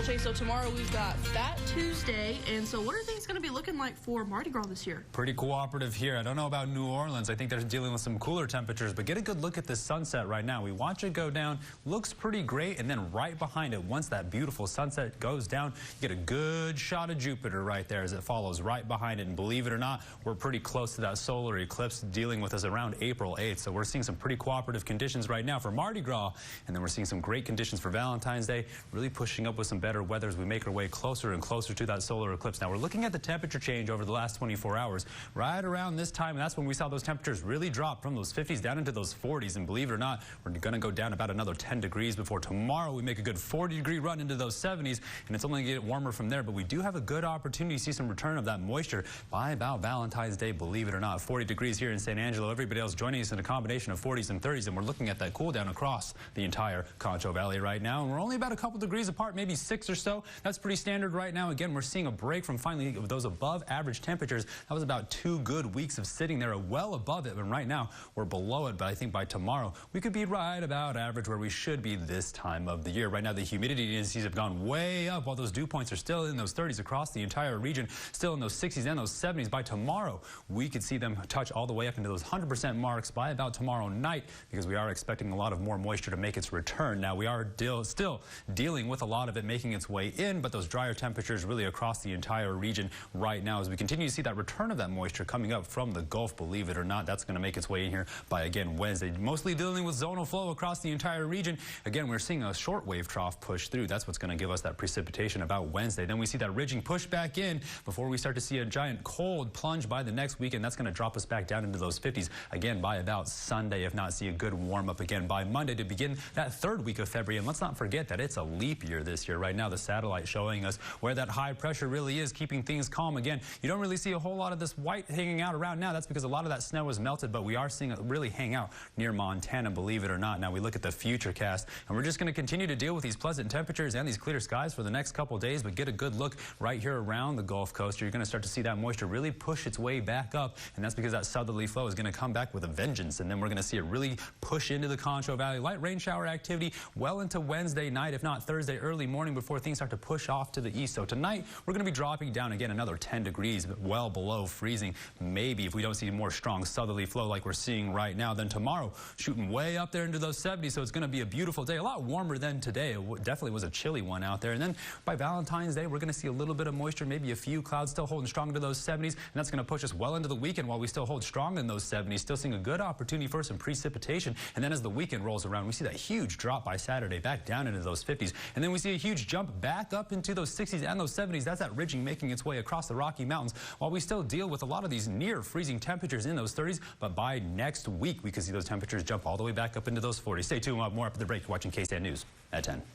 Chase, so tomorrow we've got Fat Tuesday, and so what are things going to be looking like for Mardi Gras this year? Pretty cooperative here. I don't know about New Orleans. I think they're dealing with some cooler temperatures, but get a good look at this sunset right now. We watch it go down. Looks pretty great, and then right behind it, once that beautiful sunset goes down, you get a good shot of Jupiter right there as it follows right behind it. And believe it or not, we're pretty close to that solar eclipse dealing with us around April 8th. So we're seeing some pretty cooperative conditions right now for Mardi Gras, and then we're seeing some great conditions for Valentine's Day, really pushing up with some better weather as we make our way closer and closer to that solar eclipse. Now we're looking at the temperature change over the last 24 hours. Right around this time, and that's when we saw those temperatures really drop from those 50s down into those 40s. And believe it or not, we're going to go down about another 10 degrees before tomorrow we make a good 40-degree run into those 70s, and it's only going to get warmer from there. But we do have a good opportunity to see some return of that moisture by about Valentine's Day, believe it or not. 40 degrees here in San Angelo. Everybody else joining us in a combination of 40s and 30s, and we're looking at that cool down across the entire Concho Valley right now. And we're only about a couple degrees apart, maybe 6 or so. That's pretty standard right now. Again, we're seeing a break from finally those above average temperatures. That was about 2 good weeks of sitting there well above it, and right now we're below it. But I think by tomorrow we could be right about average where we should be this time of the year. Right now the humidity indices have gone way up while those dew points are still in those 30s across the entire region, still in those 60s and those 70s. By tomorrow we could see them touch all the way up into those 100% marks by about tomorrow night, because we are expecting a lot of more moisture to make its return. Now we are still dealing with a lot of it making its way in, but those drier temperatures really across the entire region right now as we continue to see that return of that moisture coming up from the Gulf. Believe it or not, that's going to make its way in here by, again, Wednesday. Mostly dealing with zonal flow across the entire region. Again, we're seeing a shortwave trough push through. That's what's going to give us that precipitation about Wednesday. Then we see that ridging push back in before we start to see a giant cold plunge by the next week, and that's going to drop us back down into those 50s again by about Sunday, if not see a good warm up again by Monday to begin that third week of February. And let's not forget that it's a leap year this year. Right now the satellite showing us where that high pressure really is keeping things calm. Again, you don't really see a whole lot of this white hanging out around now. That's because a lot of that snow was melted, but we are seeing it really hang out near Montana, believe it or not. Now we look at the future cast, and we're just going to continue to deal with these pleasant temperatures and these clear skies for the next couple of days, but get a good look right here around the Gulf Coast. You're going to start to see that moisture really push its way back up, and that's because that southerly flow is going to come back with a vengeance, and then we're going to see it really push into the Concho Valley. Light rain shower activity well into Wednesday night, if not Thursday early morning, before things start to push off to the east. So tonight we're going to be dropping down again another 10 degrees, but well below freezing. Maybe if we don't see more strong southerly flow like we're seeing right now, then tomorrow shooting way up there into those 70s. So it's going to be a beautiful day, a lot warmer than today. It definitely was a chilly one out there. And then by Valentine's Day, we're going to see a little bit of moisture, maybe a few clouds still holding strong to those 70s, and that's going to push us well into the weekend while we still hold strong in those 70s. Still seeing a good opportunity for some precipitation. And then as the weekend rolls around, we see that huge drop by Saturday back down into those 50s, and then we see a huge jump back up into those 60s and those 70s. That's that ridging making its way across the Rocky Mountains while we still deal with a lot of these near freezing temperatures in those 30s. But by next week we could see those temperatures jump all the way back up into those 40s. Stay tuned. We'll have more after the break. You're watching KSAN News at 10.